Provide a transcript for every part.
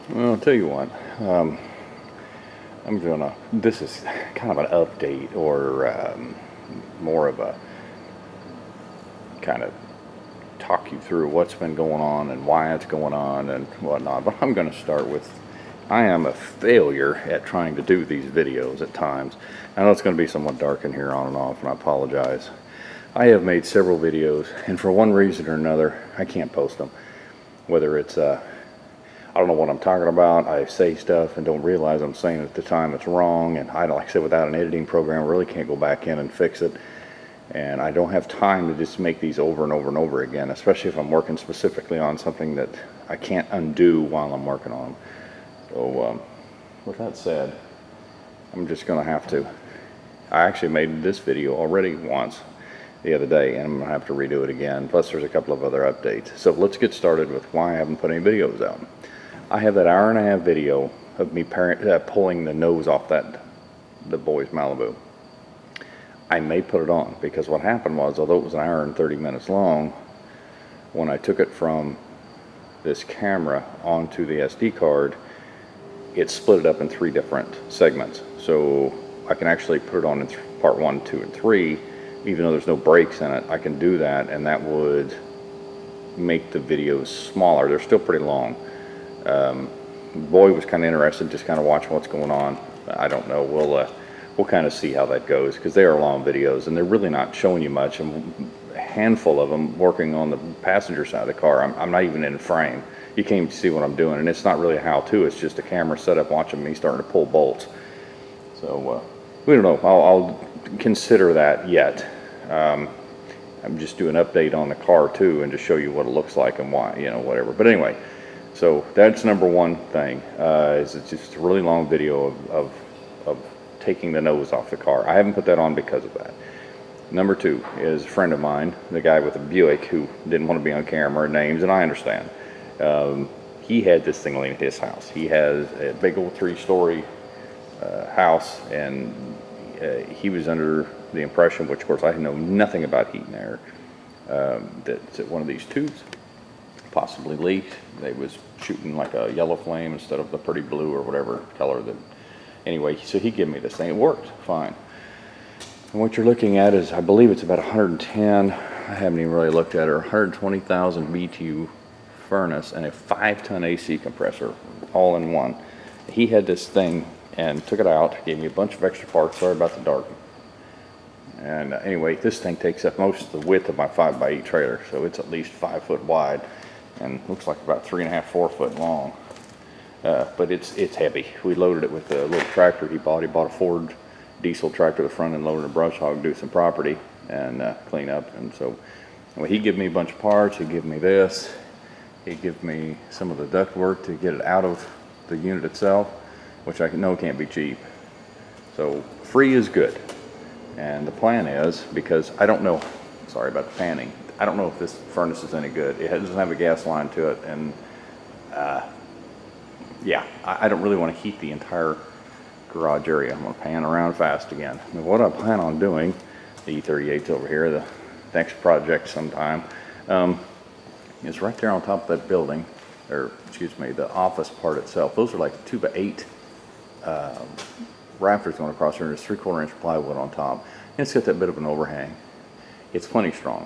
Well, I'll tell you what. This is kind of an update or more of a kind of talk you through what's been going on and why it's going on and whatnot. But I'm going to start with, I am a failure at trying to do these videos at times. I know it's going to be somewhat dark in here on and off, and I apologize. I have made several videos, and for one reason or another, I can't post them. Whether it's I don't know what I'm talking about. I say stuff and don't realize I'm saying it at the time it's wrong. And I, like I said, without an editing program, I really can't go back in and fix it. And I don't have time to just make these over and over and over again, especially if I'm working specifically on something that I can't undo while I'm working on them. So with that said, I'm just going to have to. I actually made this video already once the other day, and I'm going to have to redo it again. Plus, there's a couple of other updates. So let's get started with why I haven't put any videos out. I have that hour-and-a-half video of me pulling the nose off the boy's Malibu. I may put it on because what happened was, although it was an hour and 30 minutes long, when I took it from this camera onto the SD card, it split it up in 3 different segments. So I can actually put it on in part 1, 2, and 3, even though there's no breaks in it. I can do that, and that would make the videos smaller. They're still pretty long. Boy was kind of interested, just kind of watching what's going on. I don't know. We'll kind of see how that goes, because they are long videos and they're really not showing you much. And a handful of them working on the passenger side of the car. I'm not even in frame. You can't even see what I'm doing, and it's not really a how-to. It's just a camera setup watching me starting to pull bolts. So we don't know. I'll consider that yet. I'm just doing an update on the car too, and to show you what it looks like and why, whatever. But anyway. So that's number one thing, is it's just a really long video of taking the nose off the car. I haven't put that on because of that. Number 2 is a friend of mine, the guy with the Buick, who didn't want to be on camera, names, and I understand. He had this thing laying at his house. He has a big old 3-story house, and he was under the impression, which of course I know nothing about heat and air, that one of these tubes possibly leaked. They was shooting like a yellow flame instead of the pretty blue or whatever color that. Anyway, so he gave me this thing. It worked fine. And what you're looking at is, I believe it's about 110. I haven't even really looked at it. 120,000 BTU furnace and a 5-ton AC compressor, all in one. He had this thing and took it out. Gave me a bunch of extra parts. Sorry about the dark. And anyway, this thing takes up most of the width of my 5x8 trailer, so it's at least 5 foot wide. And looks like about 3.5, 4 foot long, but it's heavy. We loaded it with a little tractor he bought. He bought a Ford diesel tractor, the front end loader, a brush hog, do some property and clean up. And so he gave me a bunch of parts. He gave me this. He gave me some of the duct work to get it out of the unit itself, which I know can't be cheap. So free is good. And the plan is, because I don't know, sorry about the panning, I don't know if this furnace is any good. It doesn't have a gas line to it, and yeah, I don't really want to heat the entire garage area. I'm going to pan around fast again. I mean, what I plan on doing, the E38's over here, the next project sometime, is right there on top of that building, or excuse me, the office part itself. Those are like 2x8 rafters going across here, and there's 3/4 inch plywood on top. And it's got that bit of an overhang. It's plenty strong.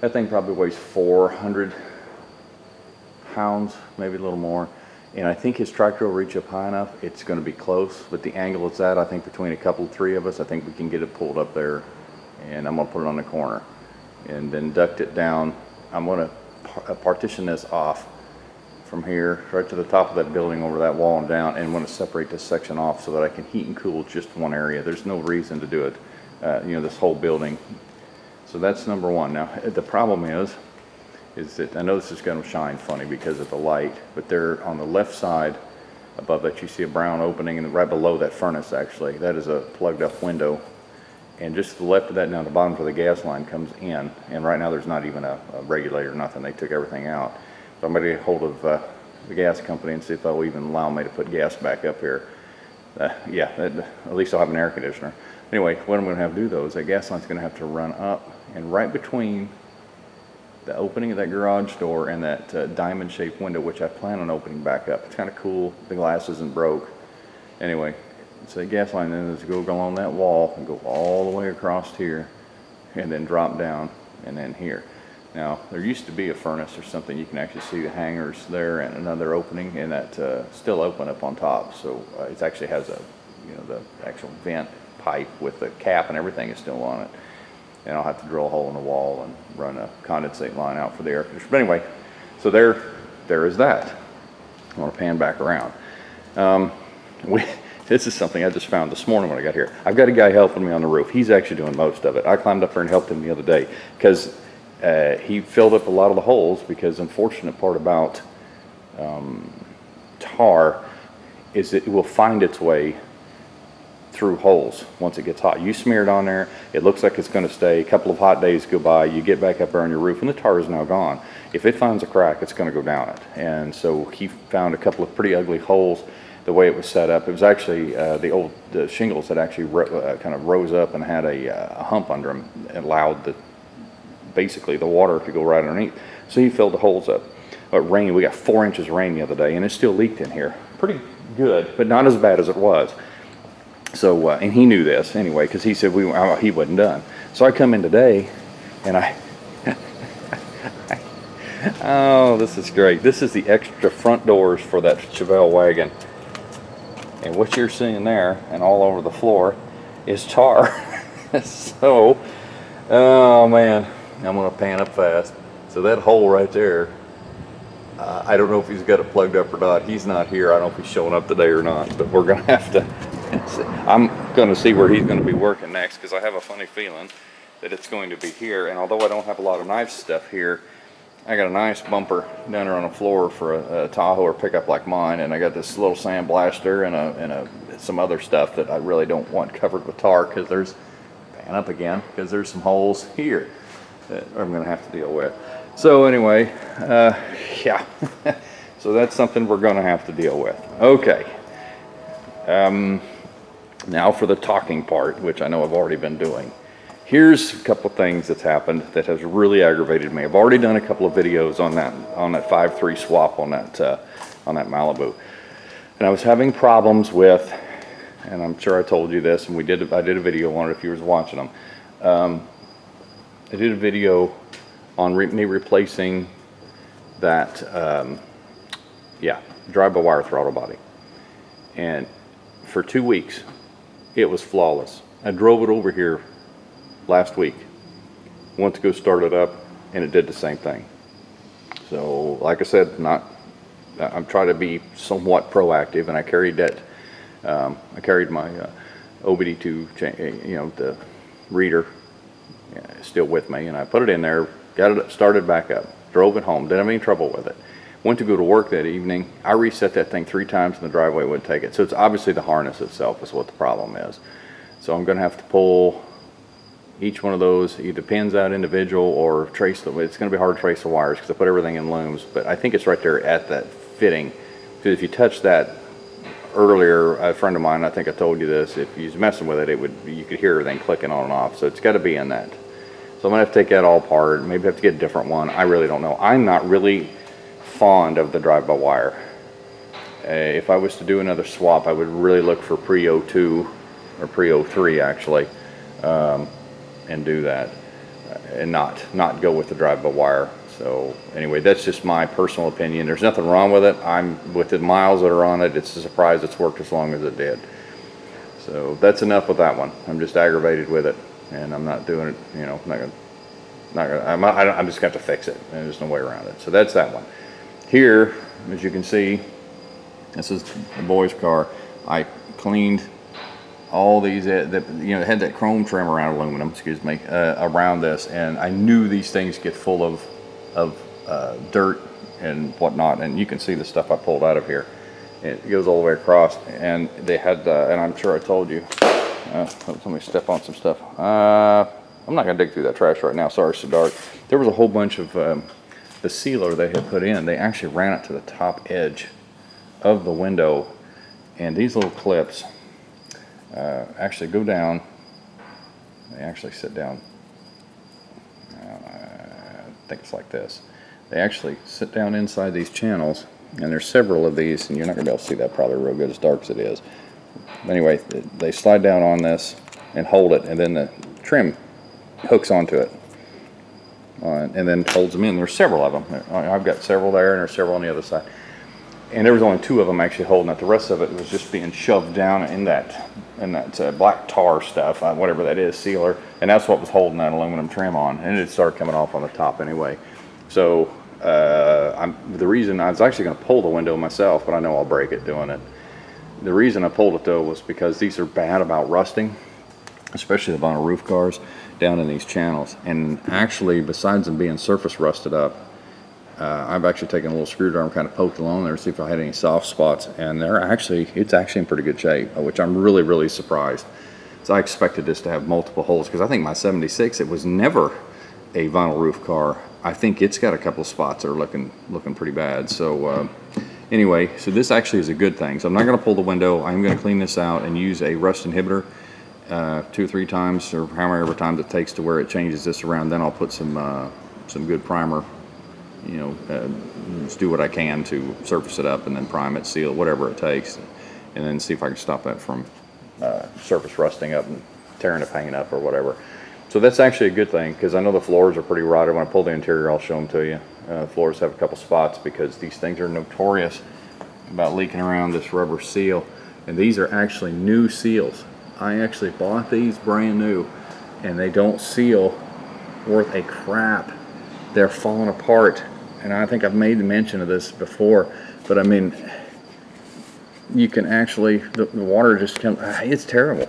That thing probably weighs 400 pounds, maybe a little more. And I think his tractor will reach up high enough. It's going to be close, but the angle it's at, I think between a 3 of us, I think we can get it pulled up there. And I'm going to put it on the corner and then duct it down. I'm going to partition this off from here right to the top of that building, over that wall and down, and want to separate this section off so that I can heat and cool just one area. There's no reason to do it, this whole building. So that's number 1. Now, the problem is that I know this is going to shine funny because of the light, but there on the left side above that, you see a brown opening, and right below that furnace, actually, that is a plugged up window. And just to the left of that, down the bottom where the gas line comes in, and right now there's not even a regulator, nothing. They took everything out. So I'm going to get hold of the gas company and see if they'll even allow me to put gas back up here. Yeah, at least I'll have an air conditioner. Anyway, what I'm going to have to do though is that gas line's going to have to run up, and right between the opening of that garage door and that diamond-shaped window, which I plan on opening back up. It's kind of cool. The glass isn't broke. Anyway, so the gas line then is to go along that wall and go all the way across here and then drop down and then here. Now, there used to be a furnace or something. You can actually see the hangers there and another opening, and that still open up on top. So it actually has a, you know, the actual vent pipe with the cap and everything is still on it. And I'll have to drill a hole in the wall and run a condensate line out for the air conditioner. But anyway, so there is that. I want to pan back around. This is something I just found this morning when I got here. I've got a guy helping me on the roof. He's actually doing most of it. I climbed up there and helped him the other day because he filled up a lot of the holes, because the unfortunate part about tar is that it will find its way through holes once it gets hot. You smear it on there, it looks like it's going to stay. A couple of hot days go by, you get back up there on your roof and the tar is now gone. If it finds a crack, it's going to go down it. And so he found a couple of pretty ugly holes the way it was set up. It was actually the shingles that actually kind of rose up and had a hump under them and allowed basically the water to go right underneath. So he filled the holes up. It rained. We got 4 inches of rain the other day, and it still leaked in here. Pretty good, but not as bad as it was. So, and he knew this anyway, because he said he wasn't done. So I come in today, and oh, this is great. This is the extra front doors for that Chevelle wagon. And what you're seeing there and all over the floor is tar. So, oh man, I'm gonna pan up fast. So that hole right there, I don't know if he's got it plugged up or not. He's not here. I don't know if he's showing up today or not, but we're gonna have to, I'm gonna see where he's gonna be working next, because I have a funny feeling that it's going to be here. And although I don't have a lot of knife stuff here, I got a nice bumper down there on the floor for a Tahoe or pickup like mine, and I got this little sandblaster and some other stuff that I really don't want covered with tar, because there's, pan up again, because there's some holes here that I'm going to have to deal with. So anyway, yeah, so that's something we're going to have to deal with. Okay, now for the talking part, which I know I've already been doing. Here's a couple things that's happened that has really aggravated me. I've already done a couple of videos on that 5.3 swap on that Malibu, and I was having problems with, and I'm sure I told you this, and I did a video on it if you was watching them. I did a video on me replacing that, drive-by-wire throttle body, and for 2 weeks it was flawless. I drove it over here last week, went to go start it up, and it did the same thing. So like I said, I'm trying to be somewhat proactive, and I carried that, I carried my OBD2 you know, the reader still with me, and I put it in there, got it started back up, drove it home, didn't have any trouble with it. Went to go to work that evening, I reset that thing 3 times in the driveway, wouldn't take it. So it's obviously the harness itself is what the problem is. So I'm going to have to pull each one of those, either pins out individual or trace them. It's going to be hard to trace the wires because I put everything in looms, but I think it's right there at that fitting. Because if you touch that earlier, a friend of mine, I think I told you this, if you was messing with it, you could hear everything clicking on and off. So it's got to be in that. So I'm going to have to take that all apart, maybe have to get a different one. I really don't know. I'm not really fond of the drive-by-wire. If I was to do another swap, I would really look for pre-02 or pre-03 actually, and do that, and not go with the drive-by-wire. So anyway, that's just my personal opinion. There's nothing wrong with it. With the miles that are on it, it's a surprise it's worked as long as it did. So that's enough with that one. I'm just aggravated with it, and I'm not doing it. You know, I'm just going to have to fix it, and there's no way around it. So that's that one. Here, as you can see, this is the boy's car. I cleaned all these, it had that chrome trim around aluminum, excuse me, around this, and I knew these things get full of dirt and whatnot, and you can see the stuff I pulled out of here. It goes all the way across, and they had, and I'm sure I told you, let me step on some stuff. I'm not gonna dig through that trash right now, sorry it's so dark. There was a whole bunch of the sealer they had put in. They actually ran it to the top edge of the window, and these little clips actually go down. They actually sit down think it's like this. They actually sit down inside these channels, and there's several of these, and you're not going to be able to see that probably real good as dark as it is. But anyway, they slide down on this and hold it, and then the trim hooks onto it. And then holds them in. There's several of them. I've got several there, and there's several on the other side. And there was only 2 of them actually holding it. The rest of it was just being shoved down in that black tar stuff, whatever that is, sealer. And that's what was holding that aluminum trim on. And it started coming off on the top anyway. So the reason I was actually going to pull the window myself, but I know I'll break it doing it. The reason I pulled it though was because these are bad about rusting, especially the vinyl roof cars down in these channels. And actually, besides them being surface rusted up, I've actually taken a little screwdriver and kind of poked along there to see if I had any soft spots, and it's actually in pretty good shape, which I'm really, really surprised. So I expected this to have multiple holes, because I think my 76, it was never a vinyl roof car. I think it's got a couple of spots that are looking pretty bad. So anyway, so this actually is a good thing. So I'm not going to pull the window. I'm going to clean this out and use a rust inhibitor 2 or 3 times, or however times it takes to where it changes this around. Then I'll put some good primer. You know, just do what I can to surface it up and then prime it, seal it, whatever it takes, and then see if I can stop that from surface rusting up and tearing the paint up or whatever. So that's actually a good thing, because I know the floors are pretty rotted. When I pull the interior, I'll show them to you. The floors have a couple spots because these things are notorious about leaking around this rubber seal, and these are actually new seals. I actually bought these brand new, and they don't seal worth a crap. They're falling apart, and I think I've made mention of this before, but I mean, you can actually, the water just comes, it's terrible.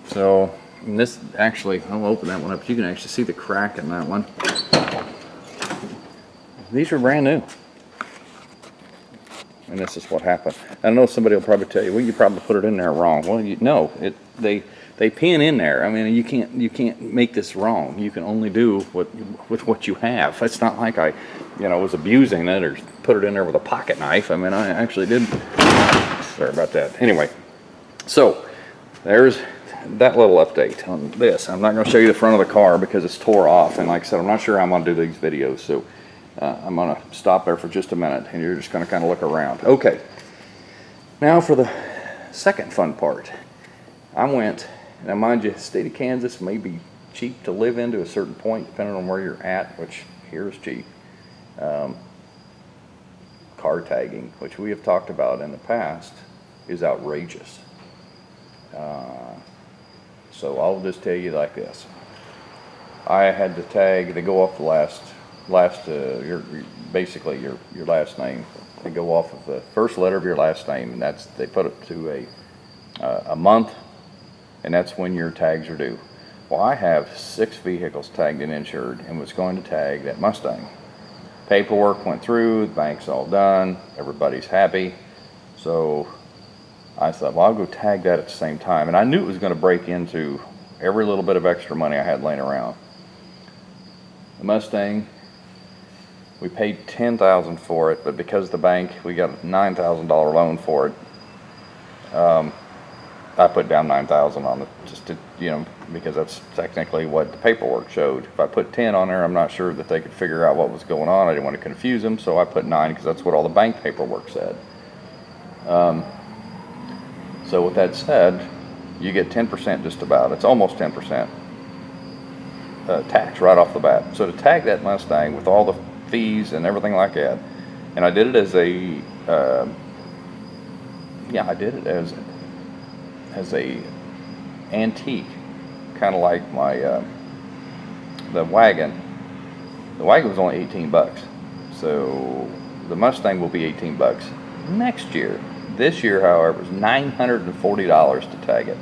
So this actually, I'll open that one up, you can actually see the crack in that one. These are brand new, and this is what happened. I know somebody will probably tell you, well, you probably put it in there wrong. Well, no, they pin in there. I mean, you can't make this wrong. You can only do with what you have. It's not like I, was abusing it or put it in there with a pocket knife. I mean, I actually did. Sorry about that. Anyway, so there's that little update on this. I'm not going to show you the front of the car because it's tore off, and like I said, I'm not sure how I'm going to do these videos. So I'm going to stop there for just a minute, and you're just going to kind of look around. Okay. Now for the second fun part. I went. Now, mind you, state of Kansas may be cheap to live in to a certain point, depending on where you're at, which here is cheap. Car tagging, which we have talked about in the past, is outrageous. So I'll just tell you like this. I had to tag, they go off the basically your last name. They go off of the first letter of your last name, and they put it to a month, and that's when your tags are due. Well, I have 6 vehicles tagged and insured and was going to tag that Mustang. Paperwork went through, the bank's all done, everybody's happy. So I thought, well, I'll go tag that at the same time. And I knew it was going to break into every little bit of extra money I had laying around. The Mustang, we paid $10,000 for it, but because the bank, we got a $9,000 loan for it. I put down $9,000 on it just to, because that's technically what the paperwork showed. If I put 10 on there, I'm not sure that they could figure out what was going on. I didn't want to confuse them, so I put 9 because that's what all the bank paperwork said. So with that said, you get 10% just about. It's almost 10% tax right off the bat. So to tag that Mustang with all the fees and everything like that, and I did it as a antique, kind of like my the wagon. The wagon was only 18 bucks, so the Mustang will be 18 bucks next year. This year, however, is $940 to tag it.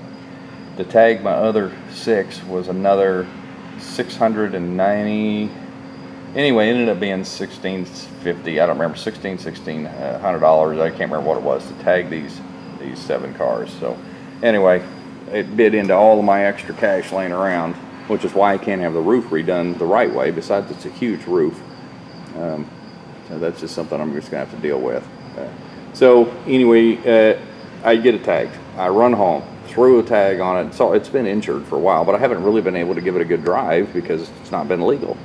To tag my other 6 was another $690. Anyway, it ended up being $1,650. I don't remember, $1,600. I can't remember what it was to tag these 7 cars. So anyway, it bid into all of my extra cash laying around, which is why I can't have the roof redone the right way. Besides, it's a huge roof. So that's just something I'm just gonna have to deal with. So anyway, I get it tagged. I run home, threw a tag on it. So it's been injured for a while, but I haven't really been able to give it a good drive because it's not been legal.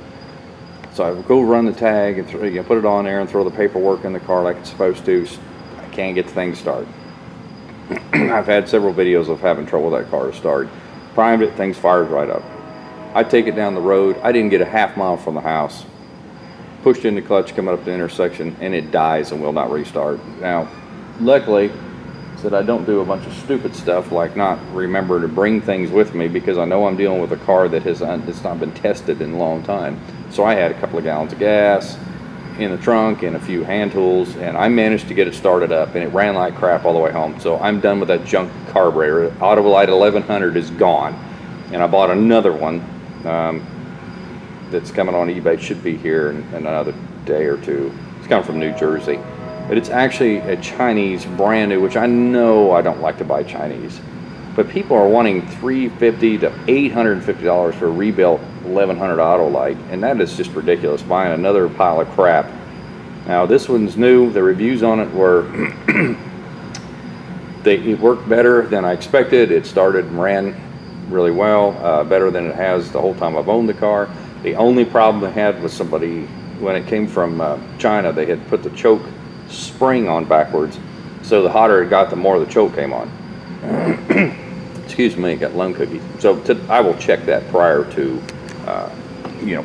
So I go run the tag and put it on there and throw the paperwork in the car like it's supposed to. I can't get the thing to start. I've had several videos of having trouble with that car to start. Primed it, things fired right up. I take it down the road. I didn't get a half mile from the house. Pushed in the clutch, coming up the intersection, and it dies and will not restart. Now, luckily, that I don't do a bunch of stupid stuff like not remember to bring things with me, because I know I'm dealing with a car that it's not been tested in a long time. So I had a couple of gallons of gas in the trunk and a few hand tools, and I managed to get it started up, and it ran like crap all the way home. So I'm done with that junk carburetor. Autolite 1100 is gone, and I bought another one that's coming on eBay. Should be here in another day or two. It's coming from New Jersey. But it's actually a Chinese brand new, which I know I don't like to buy Chinese. But people are wanting $350 to $850 for a rebuilt 1100 Autolite, and that is just ridiculous, buying another pile of crap. Now this one's new. The reviews on it were, it worked better than I expected. It started and ran really well, better than it has the whole time I've owned the car. The only problem I had was somebody, when it came from China, they had put the choke spring on backwards, so the hotter it got, the more the choke came on. Excuse me, got lung cookies. So I will check that prior to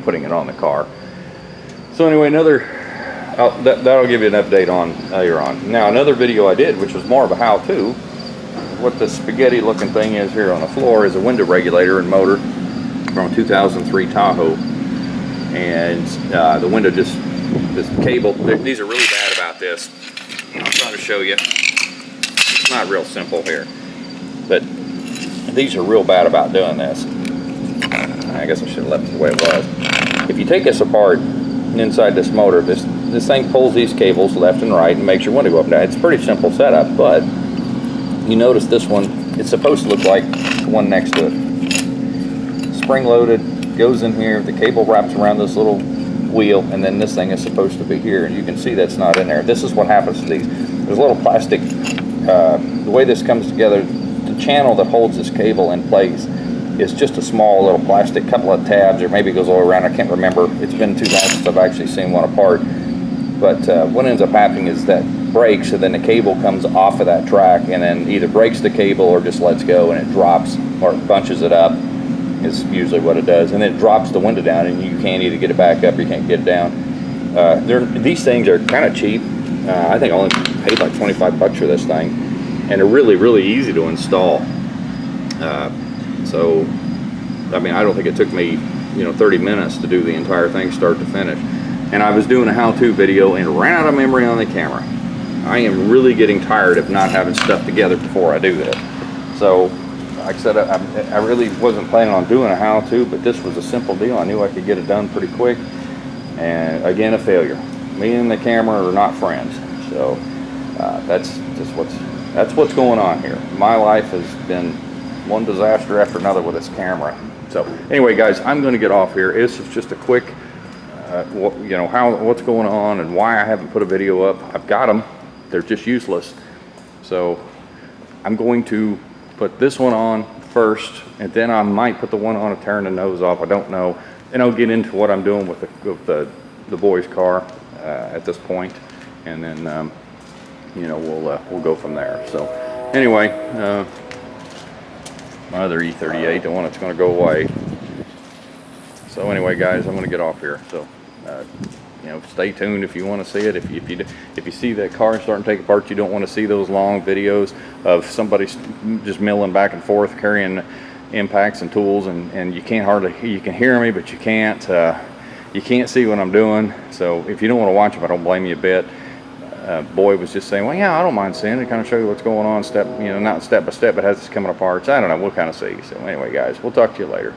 putting it on the car. So anyway, that'll give you an update on later on. Now another video I did, which was more of a how-to, what the spaghetti looking thing is here on the floor is a window regulator and motor from a 2003 Tahoe, and the window just, this cable, these are really bad about this. I'm trying to show you. It's not real simple here, but these are real bad about doing this. I guess I should have left it the way it was. If you take this apart, inside this motor, this thing pulls these cables left and right and makes your window go up and down. It's a pretty simple setup, but you notice this one, it's supposed to look like the one next to it. Spring loaded, goes in here, the cable wraps around this little wheel, and then this thing is supposed to be here, and you can see that's not in there. This is what happens to these. There's a little plastic, the way this comes together, the channel that holds this cable in place is just a small little plastic couple of tabs, or maybe it goes all around, I can't remember. It's been too long since I've actually seen one apart. But what ends up happening is that breaks, and then the cable comes off of that track and then either breaks the cable or just lets go and it drops, or it bunches it up is usually what it does, and then it drops the window down, and you can't either get it back up or you can't get it down. These things are kind of cheap. I think I only paid like 25 bucks for this thing, and they're really, really easy to install. So, I mean, I don't think it took me, 30 minutes to do the entire thing start to finish. And I was doing a how-to video and ran out of memory on the camera. I am really getting tired of not having stuff together before I do this. So, like I said, I really wasn't planning on doing a how-to, but this was a simple deal. I knew I could get it done pretty quick. And again, a failure. Me and the camera are not friends. So that's what's going on here. My life has been one disaster after another with this camera. So anyway, guys, I'm going to get off here. This is just a quick, what's going on and why I haven't put a video up. I've got them. They're just useless. So I'm going to put this one on first, and then I might put the one on and tearing the nose off. I don't know. Then I'll get into what I'm doing with the boys' car at this point, and then we'll go from there. So anyway, my other E38, the one that's going to go away. So anyway, guys, I'm going to get off here. So stay tuned if you want to see it. If you see that car starting to take apart, you don't want to see those long videos of somebody just milling back and forth carrying impacts and tools, and you can hear me, but you can't see what I'm doing. So if you don't want to watch them, I don't blame you a bit. Boy was just saying, well, yeah, I don't mind seeing it, kind of show you what's going on, not step by step, but as it's coming apart. So I don't know, we'll kind of see. So anyway, guys, we'll talk to you later.